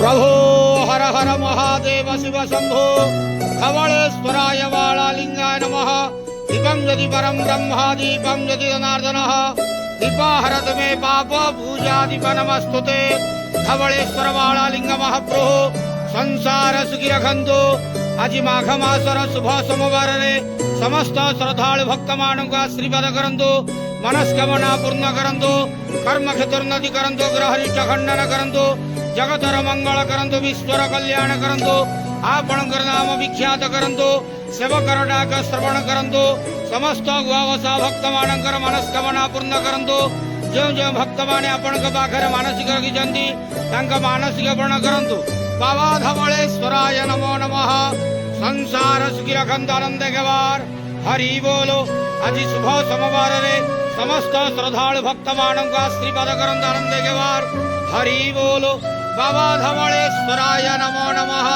प्रभो हर हर महादेव शिव शंभो धवलेश्वराय वाळालिंगाय नमः। दीपं यदि परं ब्रह्म दीपं यदि जनार्दनः दीपाहरत मे पाप पूजा दीप नमस्तुते। धवलेश्वर वाळालिंग महाप्रभु संसार सुखी रखंतु। आज माघ मासर शुभ सोमवार रे समस्त श्रद्धालु भक्त मानक आशीर्वाद करंतु। मनस्कामना पूर्ण करंतु। कर्म क्षेत्रोन्नति करंतु। ग्रहरिष्ट खंडन करंतु। जगतर मंगल करंतु। विश्वर कल्याण करंतु। आपणकर नाम विख्यात करंतु। सेवकर डाक श्रवण करंतु। समस्त गुआवसा भक्त मानकर मनस्कामना पूर्ण करंतु। जो जो भक्त माने आपणक पाखरे मानसिक रखिछंती तांका मानसिक पूर्ण करंतु। बाबा धवलेश्वराय नमो नमः। संसार सुखी रखंतु आनंद गवार हरि बोलो। आज शुभ सोमवार रे समस्त श्रद्धालु भक्त मानक आशीर्वाद करंतु आनंद गवार हरि बोलो। बाबा धवलेश्वराय नमो नमः।